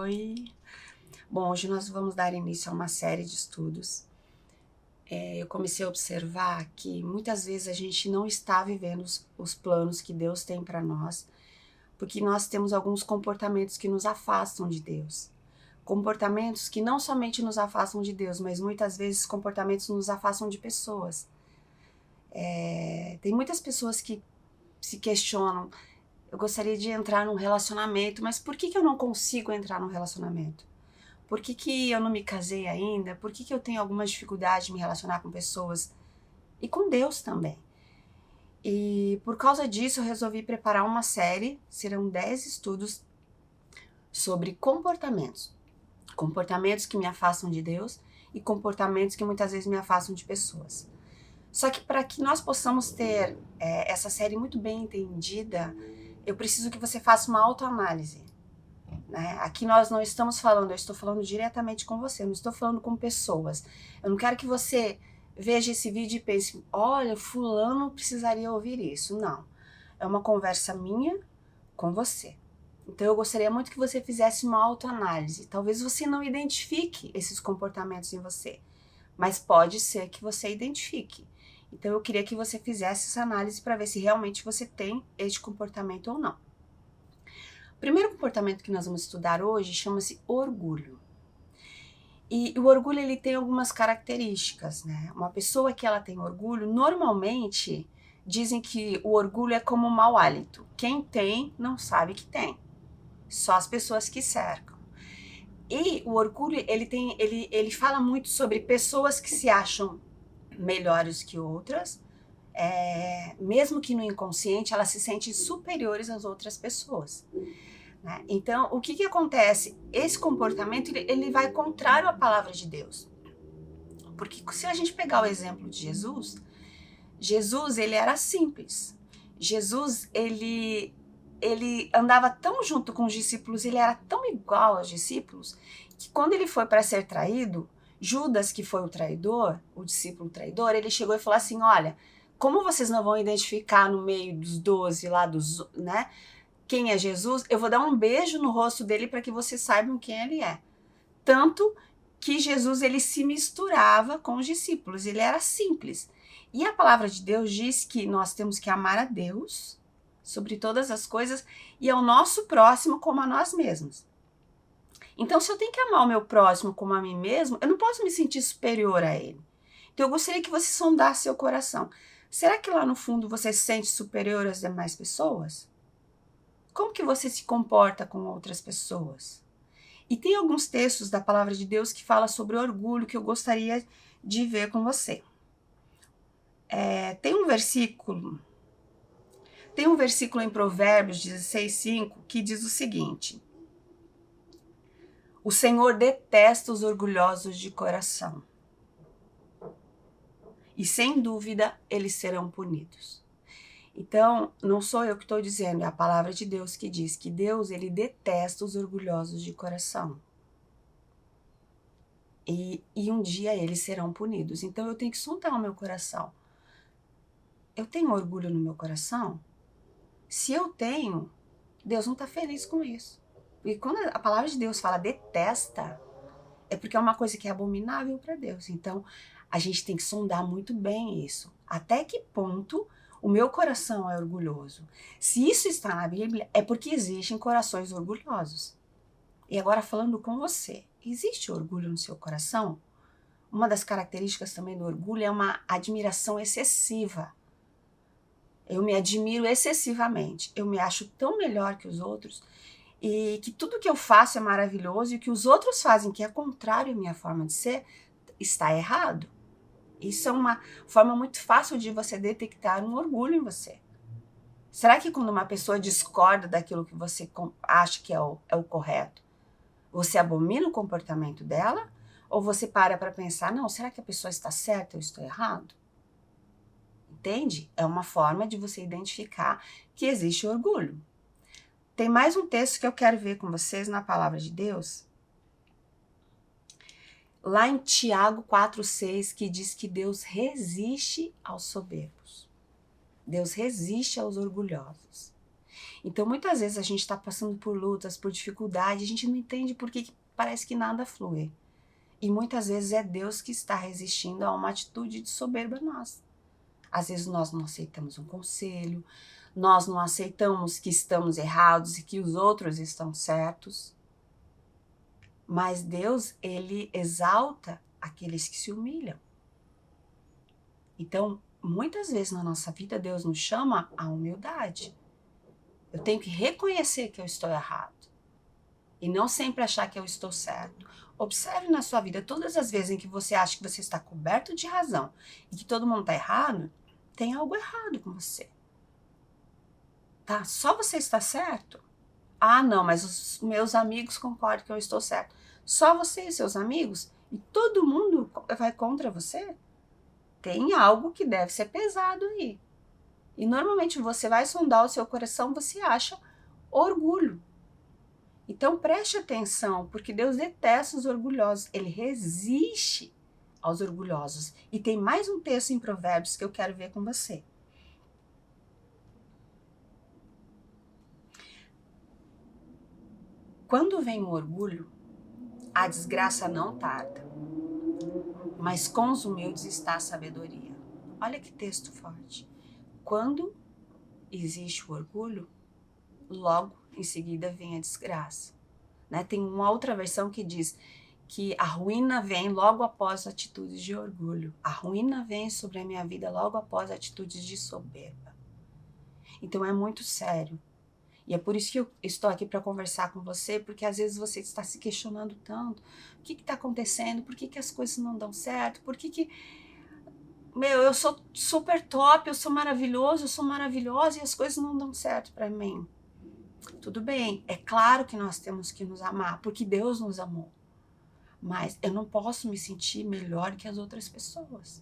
Oi! Bom, hoje nós vamos dar início a uma série de estudos. Eu comecei a observar que muitas vezes a gente não está vivendo os planos que Deus tem para nós, porque nós temos alguns comportamentos que nos afastam de Deus. Comportamentos que não somente nos afastam de Deus, mas muitas vezes comportamentos nos afastam de pessoas. Tem muitas pessoas que se questionam: eu gostaria de entrar num relacionamento, mas por que eu não consigo entrar num relacionamento? Por que eu não me casei ainda? Por que eu tenho alguma dificuldade de me relacionar com pessoas? E com Deus também. E por causa disso eu resolvi preparar uma série, serão 10 estudos sobre comportamentos. Comportamentos que me afastam de Deus e comportamentos que muitas vezes me afastam de pessoas. Só que para que nós possamos ter essa série muito bem entendida, eu preciso que você faça uma autoanálise. Né? Aqui nós não estamos falando, eu estou falando diretamente com você, eu não estou falando com pessoas. Eu não quero que você veja esse vídeo e pense: olha, fulano precisaria ouvir isso. Não, é uma conversa minha com você. Então eu gostaria muito que você fizesse uma autoanálise. Talvez você não identifique esses comportamentos em você, mas pode ser que você identifique. Então eu queria que você fizesse essa análise para ver se realmente você tem este comportamento ou não. O primeiro comportamento que nós vamos estudar hoje chama-se orgulho. E o orgulho, ele tem algumas características, né? Uma pessoa que ela tem orgulho, normalmente dizem que o orgulho é como um mau hálito. Quem tem não sabe que tem. Só as pessoas que cercam. E o orgulho, ele fala muito sobre pessoas que se acham melhores que outras, mesmo que no inconsciente elas se sentem superiores às outras pessoas. Né? Então, o que acontece? Esse comportamento ele vai contrário à palavra de Deus. Porque se a gente pegar o exemplo de Jesus ele era simples. Jesus ele andava tão junto com os discípulos, ele era tão igual aos discípulos, que quando ele foi para ser traído, Judas, que foi o traidor, o discípulo traidor, ele chegou e falou assim: olha, como vocês não vão identificar no meio dos 12 lá, né, quem é Jesus, eu vou dar um beijo no rosto dele para que vocês saibam quem ele é. Tanto que Jesus ele se misturava com os discípulos, ele era simples. E a palavra de Deus diz que nós temos que amar a Deus sobre todas as coisas e ao nosso próximo como a nós mesmos. Então, se eu tenho que amar o meu próximo como a mim mesmo, eu não posso me sentir superior a ele. Então, eu gostaria que você sondasse seu coração. Será que lá no fundo você se sente superior às demais pessoas? Como que você se comporta com outras pessoas? E tem alguns textos da palavra de Deus que falam sobre orgulho que eu gostaria de ver com você. Tem um versículo em Provérbios 16:5 que diz o seguinte: o Senhor detesta os orgulhosos de coração, e sem dúvida eles serão punidos. Então, não sou eu que estou dizendo, é a palavra de Deus que diz que Deus ele detesta os orgulhosos de coração. E um dia eles serão punidos. Então eu tenho que sondar o meu coração. Eu tenho orgulho no meu coração? Se eu tenho, Deus não está feliz com isso. E quando a palavra de Deus fala detesta, é porque é uma coisa que é abominável para Deus. Então a gente tem que sondar muito bem isso. Até que ponto o meu coração é orgulhoso? Se isso está na Bíblia, é porque existem corações orgulhosos. E agora falando com você, existe orgulho no seu coração? Uma das características também do orgulho é uma admiração excessiva. Eu me admiro excessivamente. Eu me acho tão melhor que os outros e que tudo que eu faço é maravilhoso e o que os outros fazem, que é contrário à minha forma de ser, está errado. Isso é uma forma muito fácil de você detectar um orgulho em você. Será que quando uma pessoa discorda daquilo que você acha que é o correto, você abomina o comportamento dela? Ou você para pensar: não, será que a pessoa está certa ou eu estou errado? Entende? É uma forma de você identificar que existe orgulho. Tem mais um texto que eu quero ver com vocês na palavra de Deus. Lá em Tiago 4,6, que diz que Deus resiste aos soberbos. Deus resiste aos orgulhosos. Então, muitas vezes a gente está passando por lutas, por dificuldade, a gente não entende por que parece que nada flui. E muitas vezes é Deus que está resistindo a uma atitude de soberba nossa. Às vezes nós não aceitamos um conselho, nós não aceitamos que estamos errados e que os outros estão certos. Mas Deus, ele exalta aqueles que se humilham. Então, muitas vezes na nossa vida, Deus nos chama à humildade. Eu tenho que reconhecer que eu estou errado e não sempre achar que eu estou certo. Observe na sua vida, todas as vezes em que você acha que você está coberto de razão e que todo mundo está errado, tem algo errado com você. Tá? Só você está certo? Ah, não, mas os meus amigos concordam que eu estou certo. Só você e seus amigos? E todo mundo vai contra você? Tem algo que deve ser pesado aí. E normalmente você vai sondar o seu coração, você acha orgulho. Então preste atenção, porque Deus detesta os orgulhosos. Ele resiste aos orgulhosos. E tem mais um texto em Provérbios que eu quero ver com você. Quando vem o orgulho, a desgraça não tarda, mas com os humildes está a sabedoria. Olha que texto forte. Quando existe o orgulho, logo em seguida vem a desgraça. Né? Tem uma outra versão que diz que a ruína vem logo após atitudes de orgulho. A ruína vem sobre a minha vida logo após atitudes de soberba. Então é muito sério. E é por isso que eu estou aqui para conversar com você, porque às vezes você está se questionando tanto. O que está acontecendo? Por que as coisas não dão certo? Por que... eu sou super top, eu sou maravilhoso, eu sou maravilhosa e as coisas não dão certo para mim. Tudo bem, é claro que nós temos que nos amar, porque Deus nos amou. Mas eu não posso me sentir melhor que as outras pessoas.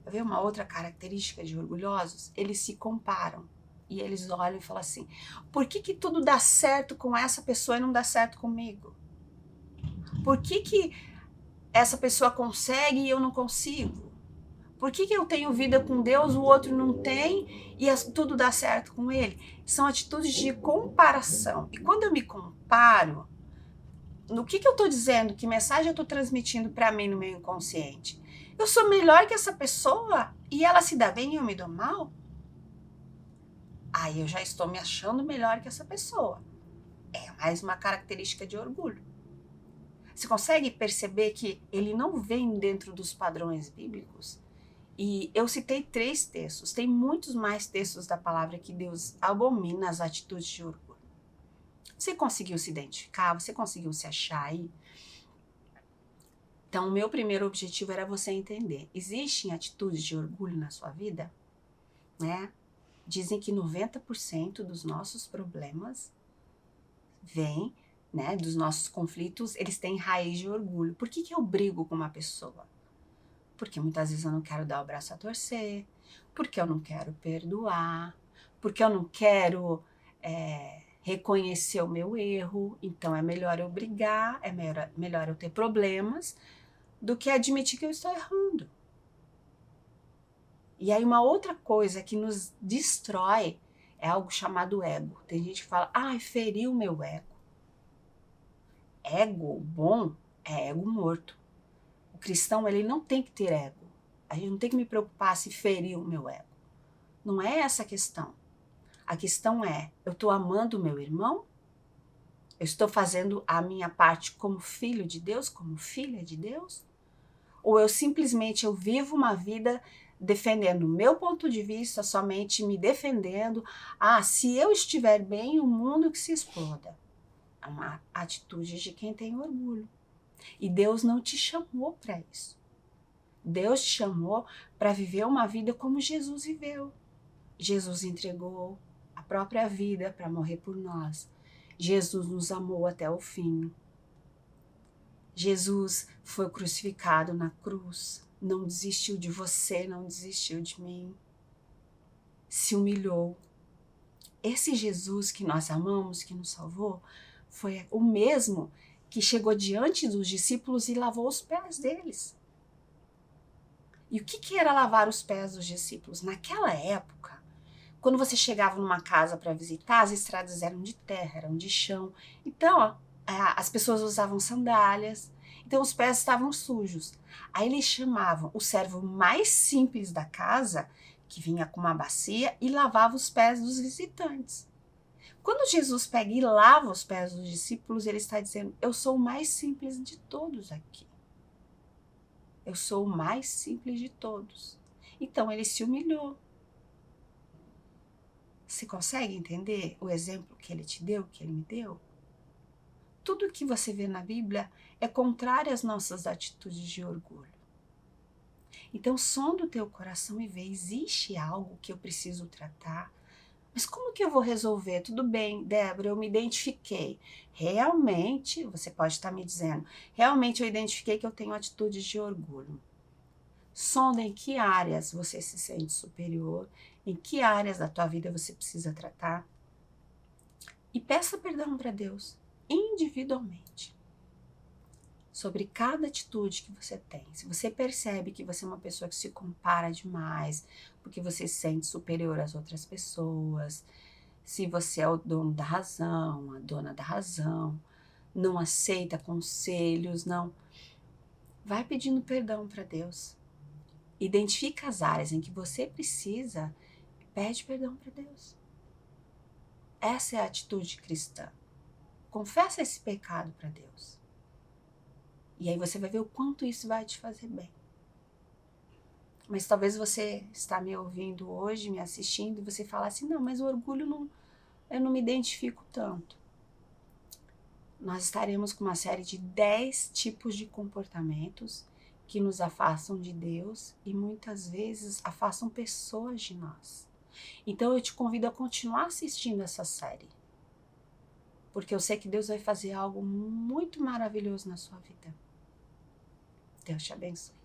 Quer ver uma outra característica de orgulhosos? Eles se comparam. E eles olham e falam assim, por que tudo dá certo com essa pessoa e não dá certo comigo? Por que essa pessoa consegue e eu não consigo? Por que eu tenho vida com Deus, o outro não tem e tudo dá certo com ele? São atitudes de comparação. E quando eu me comparo, no que eu estou dizendo? Que mensagem eu estou transmitindo para mim no meu inconsciente? Eu sou melhor que essa pessoa e ela se dá bem e eu me dou mal? Aí eu já estou me achando melhor que essa pessoa. É mais uma característica de orgulho. Você consegue perceber que ele não vem dentro dos padrões bíblicos? E eu citei 3 textos. Tem muitos mais textos da palavra que Deus abomina as atitudes de orgulho. Você conseguiu se identificar? Você conseguiu se achar aí? Então, o meu primeiro objetivo era você entender. Existem atitudes de orgulho na sua vida? Né? Dizem que 90% dos nossos problemas vêm, né, dos nossos conflitos, eles têm raiz de orgulho. Por que eu brigo com uma pessoa? Porque muitas vezes eu não quero dar o braço a torcer, porque eu não quero perdoar, porque eu não quero reconhecer o meu erro. Então é melhor eu brigar, é melhor eu ter problemas do que admitir que eu estou errando. E aí uma outra coisa que nos destrói é algo chamado ego. Tem gente que fala, feriu meu ego. Ego bom é ego morto. O cristão, ele não tem que ter ego. A gente não tem que me preocupar se feriu o meu ego. Não é essa a questão. A questão é, eu estou amando o meu irmão? Eu estou fazendo a minha parte como filho de Deus, como filha de Deus? Ou eu simplesmente vivo uma vida defendendo o meu ponto de vista, somente me defendendo. Se eu estiver bem, o mundo que se exploda. É uma atitude de quem tem orgulho. E Deus não te chamou para isso. Deus te chamou para viver uma vida como Jesus viveu. Jesus entregou a própria vida para morrer por nós. Jesus nos amou até o fim. Jesus foi crucificado na cruz, não desistiu de você, não desistiu de mim, se humilhou. Esse Jesus que nós amamos, que nos salvou, foi o mesmo que chegou diante dos discípulos e lavou os pés deles. E o que era lavar os pés dos discípulos? Naquela época, Quando você chegava numa casa para visitar, as estradas eram de terra, eram de chão. Então, as pessoas usavam sandálias, então os pés estavam sujos. Aí eles chamavam o servo mais simples da casa, que vinha com uma bacia, e lavava os pés dos visitantes. Quando Jesus pega e lava os pés dos discípulos, ele está dizendo: eu sou o mais simples de todos aqui. Eu sou o mais simples de todos. Então ele se humilhou. Você consegue entender o exemplo que ele te deu, que ele me deu? Tudo que você vê na Bíblia é contrário às nossas atitudes de orgulho. Então, sonda o teu coração e vê, existe algo que eu preciso tratar? Mas como que eu vou resolver? Tudo bem, Débora, eu me identifiquei. Realmente, você pode estar me dizendo, realmente eu identifiquei que eu tenho atitudes de orgulho. Sonda em que áreas você se sente superior, em que áreas da tua vida você precisa tratar. E peça perdão para Deus, individualmente, sobre cada atitude que você tem. Se você percebe que você é uma pessoa que se compara demais, porque você se sente superior às outras pessoas, se você é o dono da razão, a dona da razão, não aceita conselhos, não, vai pedindo perdão para Deus. Identifica as áreas em que você precisa e pede perdão para Deus. Essa é a atitude cristã. Confessa esse pecado para Deus. E aí você vai ver o quanto isso vai te fazer bem. Mas talvez você está me ouvindo hoje, me assistindo, e você fala assim, não, mas o orgulho eu não me identifico tanto. Nós estaremos com uma série de 10 tipos de comportamentos que nos afastam de Deus e muitas vezes afastam pessoas de nós. Então eu te convido a continuar assistindo essa série, porque eu sei que Deus vai fazer algo muito maravilhoso na sua vida. Deus te abençoe.